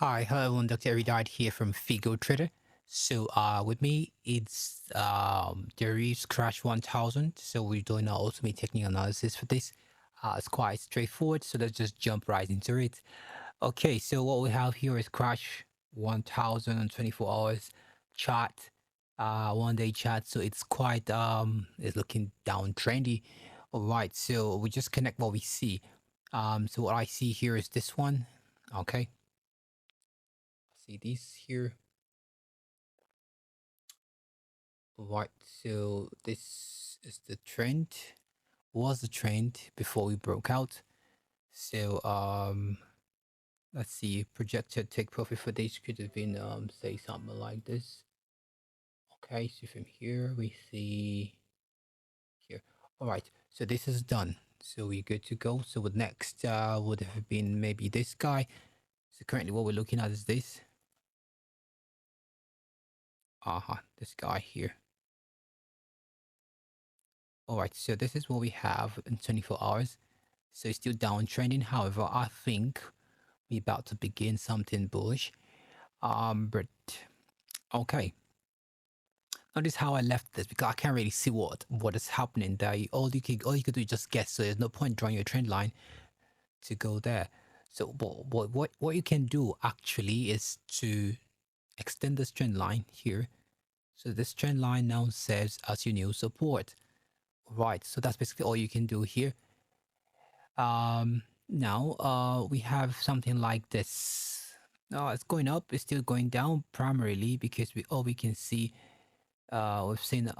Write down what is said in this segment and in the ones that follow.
Hi, hello everyone, Dr. ERUDiTE here from Figo Trader. So with me it's there is Crash1000. So we're doing our ultimate technical analysis for this. It's quite straightforward, so let's just jump right into it. Okay, so what we have here is Crash 1000 and 24 hours chart, 1 day chart. So it's quite it's looking downtrendy. All right, so we just connect what we see. So what I see here is this one. Okay, see this here. Right, so this is the trend, was the trend before we broke out. So let's see, projected take profit for this could have been say something like this. Okay, so from here we see here. All right, so this is done, so we're good to go. So what next would have been maybe this guy. So currently what we're looking at is this. This guy here. All right, so this is what we have in 24 hours. So it's still downtrending. However, I think we're about to begin something bullish. But okay. Notice how I left this because I can't really see what is happening there. All you could do is just guess. So there's no point drawing your trend line to go there. So what you can do actually is to extend this trend line here. So this trend line now serves as your new support. Right. So that's basically all you can do here. Now we have something like this. It's going up, it's still going down primarily because we can see we've seen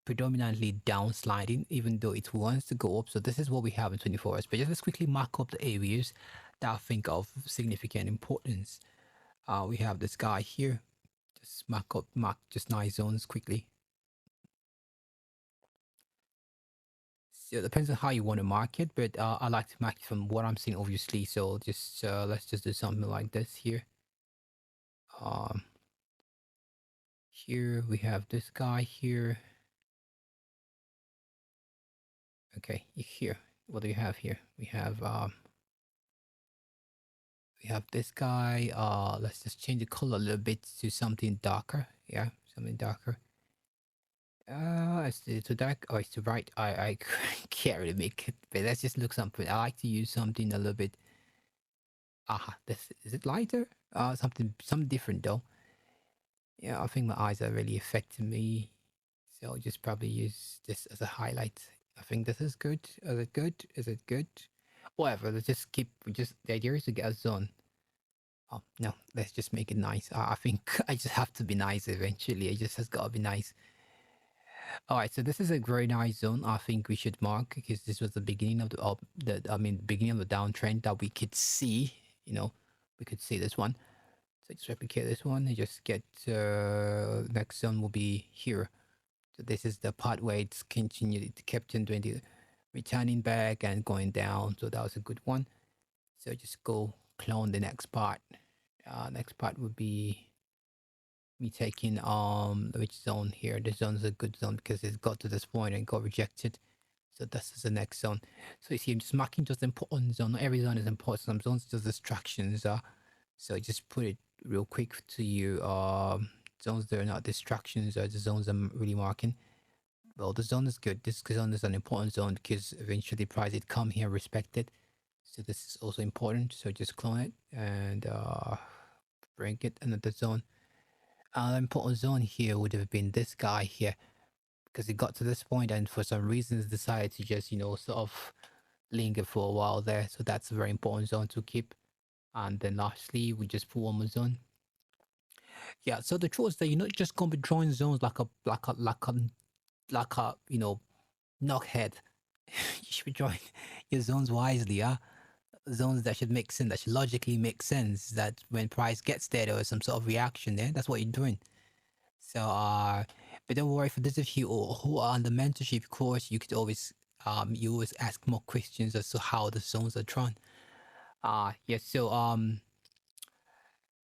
predominantly down sliding, even though it wants to go up. So this is what we have in 24 hours. But just let's quickly mark up the areas that I think of significant importance. We have this guy here. Just mark just nice zones quickly. So it depends on how you want to mark it, but I like to mark it from what I'm seeing, obviously. So just let's just do something like this here. Here we have this guy here. Okay, here. What do we have here? We have this guy. Let's just change the color a little bit to something darker. Yeah, something darker. It's too dark. Oh, it's too bright. I can't really make it, but let's just look something. I like to use something a little bit. This is it lighter? Something different though. Yeah, I think my eyes are really affecting me, so I'll just probably use this as a highlight. I think this is good. Is it good? Is it good? Whatever. Let's just keep. The idea is to get a zone. Oh no, let's just make it nice. I think I just have to be nice eventually. It just has got to be nice. All right, so this is a very nice zone. I think we should mark because this was the beginning of beginning of the downtrend that we could see. We could see this one. So just replicate this one and just get next zone will be here. So this is the part where it's continued, it kept on doing the returning back and going down. So that was a good one. So just go clone the next part. Next part would be me taking which zone here. This zone is a good zone because it's got to this point and got rejected. So this is the next zone. So you see, I'm just marking just important zone. Not every zone is important. Some zones just distractions. So just put it real quick to you. Zones that are not distractions are the zones I'm really marking. Well, the zone is good. This zone is an important zone because eventually price it come here respected. So this is also important. So just clone it and bring it another zone. An important zone here would have been this guy here because it got to this point and for some reasons decided to just sort of linger for a while there. So that's a very important zone to keep. And then lastly, we just put one more zone. Yeah, so the truth is that you're not just gonna be drawing zones like a knockhead. You should be drawing your zones wisely, zones that should make sense, that should logically make sense, that when price gets there is some sort of reaction there. That's what you're doing. So but don't worry, for those of you who are on the mentorship course, you could always you always ask more questions as to how the zones are drawn. Yes, so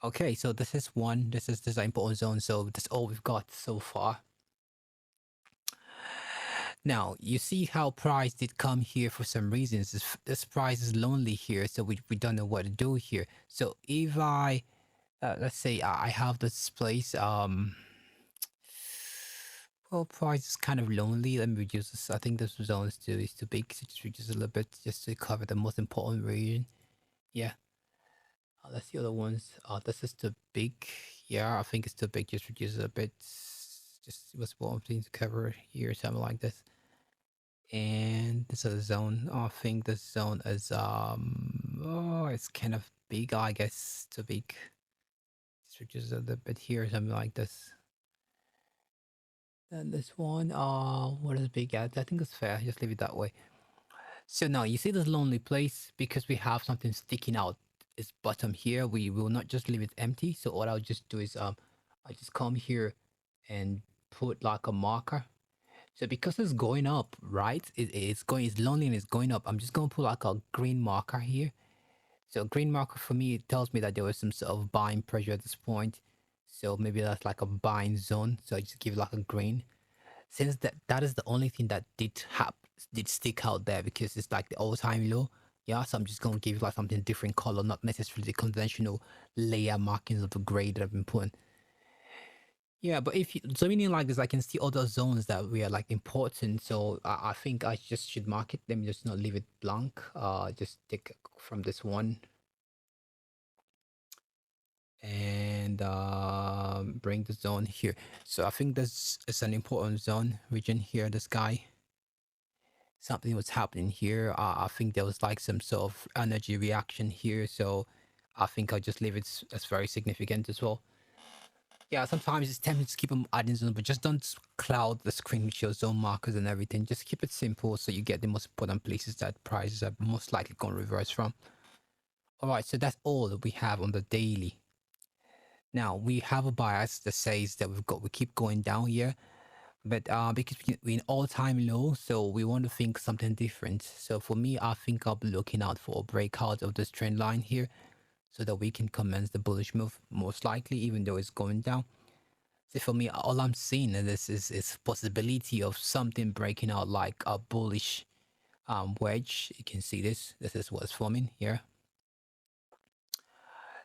okay, so this is one. This is an important zone. So that's all we've got so far. Now you see how price did come here for some reasons. This price is lonely here, so we don't know what to do here. So if I let's say I have this place. Well, price is kind of lonely. Let me reduce this. I think this zone is too big. So just reduce a little bit just to cover the most important region. Yeah. Let's see other ones. This is too big. Yeah, I think it's too big. Just reduce it a bit. Just what's one thing to cover here, something like this. And this other zone. Oh, I think this zone is oh, it's kind of big. I guess too big. Just reduce it a little bit here, something like this. And this one, what is big at? I think it's fair. Just leave it that way. So now you see this lonely place because we have something sticking out its bottom here. We will not just leave it empty. So what I'll just do is I just come here and put like a marker. So because it's going up, right? It's lonely and it's going up. I'm just gonna put like a green marker here. So green marker for me, it tells me that there was some sort of buying pressure at this point. So maybe that's like a buying zone. So I just give it like a green. Since that is the only thing that did stick out there because it's like the all-time low. Yeah, so I'm just gonna give it like something different color, not necessarily the conventional layer markings of the gray that I've been putting. Yeah, but if you zooming in like this, I can see other zones that we are like important. So I think I just should mark it. Let me just not leave it blank. Just take from this one and bring the zone here. So I think this is an important zone region here. This guy. Something was happening here. I think there was like some sort of energy reaction here. So I think I'll just leave it as very significant as well. Yeah, sometimes it's tempting to keep them adding zone, but just don't cloud the screen with your zone markers and everything. Just keep it simple so you get the most important places that prices are most likely going to reverse from. All right, so that's all that we have on the daily. Now we have a bias that says that we keep going down here, but because we're in all-time low, so we want to think something different. So for me, I think I'll be looking out for a breakout of this trend line here so that we can commence the bullish move most likely, even though it's going down. So for me, all I'm seeing in this is possibility of something breaking out like a bullish wedge. You can see this is what's forming here.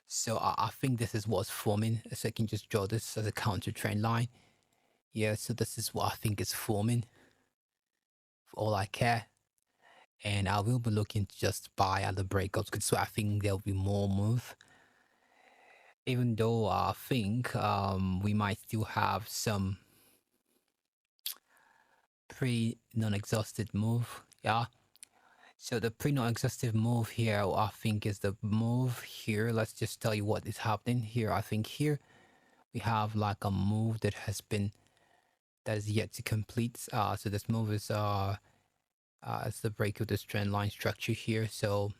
So I think this is what's forming. So I can just draw this as a counter trend line. Yeah, so this is what I think is forming for all I care. And I will be looking to just buy at the breakups because so I think there'll be more move. Even though I think we might still have some pre-non-exhausted move. Yeah. So the pre-non-exhaustive move here, I think is the move here. Let's just tell you what is happening here. I think here we have like a move that is yet to complete. So this move is it's the break of this trend line structure here. So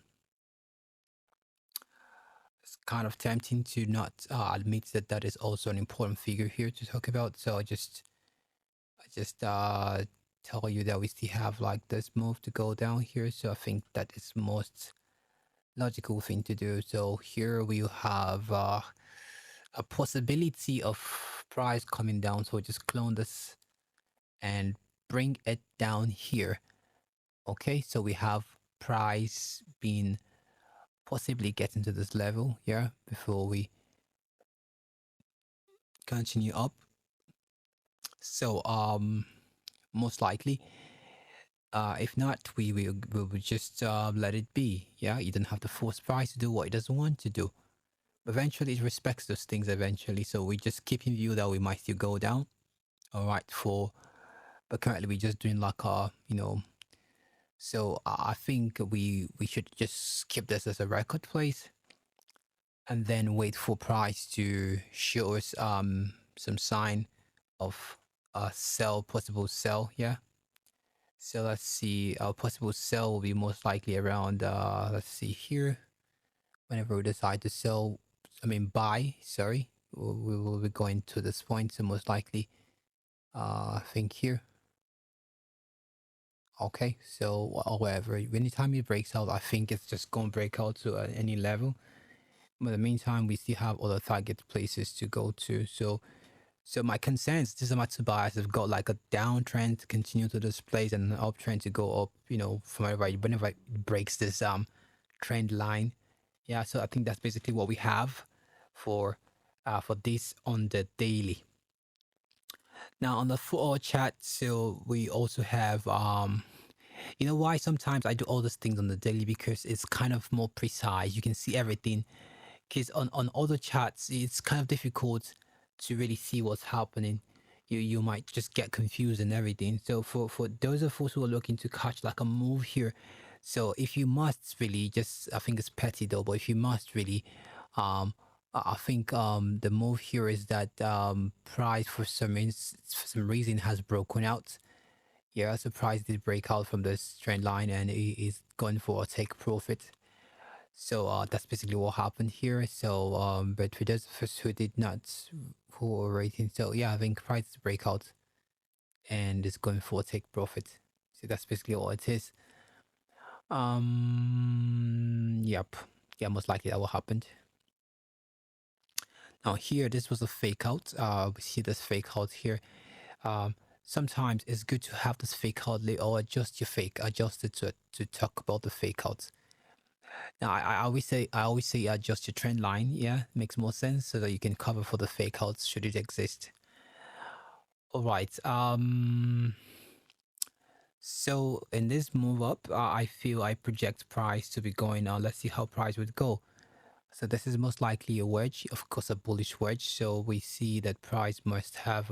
it's kind of tempting to not admit that that is also an important figure here to talk about. So I just tell you that we still have like this move to go down here. So I think that is most logical thing to do. So here we have a possibility of price coming down. So just clone this and bring it down here. Okay, so we have price being possibly getting to this level here before we continue up. So most likely if not, we will just let it be. Yeah, you don't have to force price to do what it doesn't want to do. Eventually, it respects those things eventually. So we just keep in view that we might still go down. All right, but currently we're just doing like a, so I think we should just keep this as a record place and then wait for price to show us some sign of a possible sell. Yeah. So let's see, our possible sell will be most likely around, let's see here, whenever we decide to buy, sorry, we will be going to this point, so most likely, I think here. Okay, so however, anytime it breaks out, I think it's just going to break out to any level. But in the meantime, we still have other target places to go to, so my concerns, this is my two bias. I've got like a downtrend to continue to this place and an uptrend to go up, from whenever it breaks this trend line. Yeah, so I think that's basically what we have for for this on the daily. Now on the 4-hour chat, so we also have you know why sometimes I do all these things on the daily, because it's kind of more precise. You can see everything. Because on other chats, it's kind of difficult to really see what's happening. You might just get confused and everything. So for those of us who are looking to catch like a move here, so if you must really just, I think it's petty though, but if you must really, um, I think the move here is that price for some reason has broken out. Yeah, so price did break out from this trend line and it is going for a take profit. So that's basically what happened here. So but for those of us who did not, who are rating, so yeah, I think price breakout and it's going for take profit. So that's basically all it is. Yep. Yeah, most likely that will happen. Now here, this was a fake out. We see this fake out here. Um, sometimes it's good to have this fake out or adjust your fake, adjust it to talk about the fake outs. Now, I always say adjust your trend line. Yeah, makes more sense so that you can cover for the fake outs should it exist. All right. So in this move up, I feel I project price to be going on. Let's see how price would go. So this is most likely a wedge, of course, a bullish wedge. So we see that price must have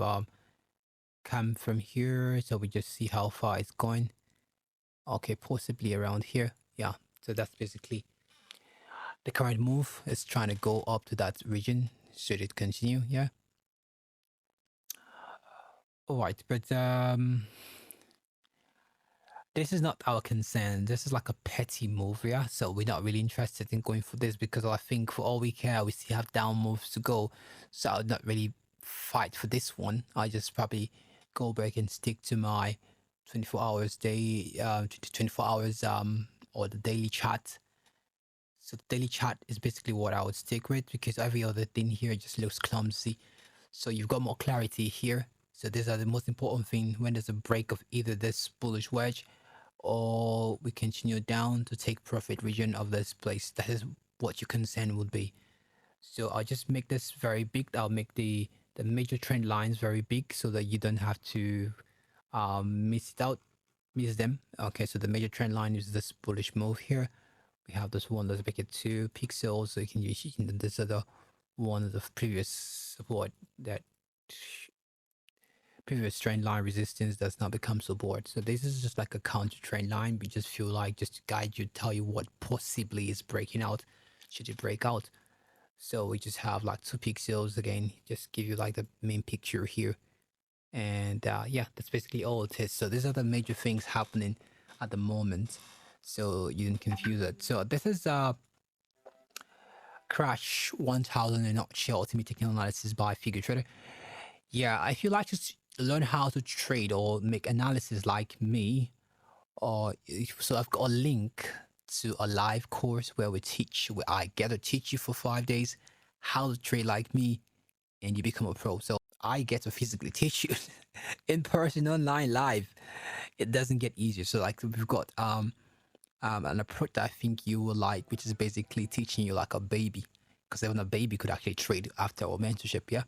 come from here. So we just see how far it's going. Okay, possibly around here. Yeah. So that's basically the current move is trying to go up to that region. Should it continue? Yeah. All right, but this is not our concern. This is like a petty move, yeah. So we're not really interested in going for this because I think for all we care, we still have down moves to go. So I'll not really fight for this one. I just probably go back and stick to my 24 hours day, 24 hours or the daily chat. So the daily chat is basically what I would stick with because every other thing here just looks clumsy. So you've got more clarity here. So these are the most important thing when there's a break of either this bullish wedge or we continue down to take profit region of this place. That is what your concern would be. So I'll just make this very big. I'll make the major trend lines very big so that you don't have to miss them. Okay, so the major trend line is this bullish move here. We have this one, let's make it 2 pixels so you can use this other one of the previous support that previous trend line resistance does not become support. So this is just like a counter trend line. We just feel like just to guide you, tell you what possibly is breaking out should it break out. So we just have like 2 pixels again, just give you like the main picture here. And yeah, that's basically all it is. So these are the major things happening at the moment. So you didn't confuse it. So this is Crash1000 in a nutshell, ultimate technical analysis by Figo Trader. Yeah, if you like to learn how to trade or make analysis like me, or so I've got a link to a live course where I get to teach you for 5 days how to trade like me, and you become a pro. So I get to physically teach you in person, online, live. It doesn't get easier. So like we've got an approach that I think you will like, which is basically teaching you like a baby, because even a baby could actually trade after our mentorship. Yeah.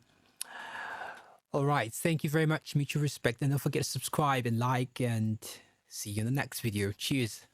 All right. Thank you very much. Mutual respect. And don't forget to subscribe and like, and see you in the next video. Cheers.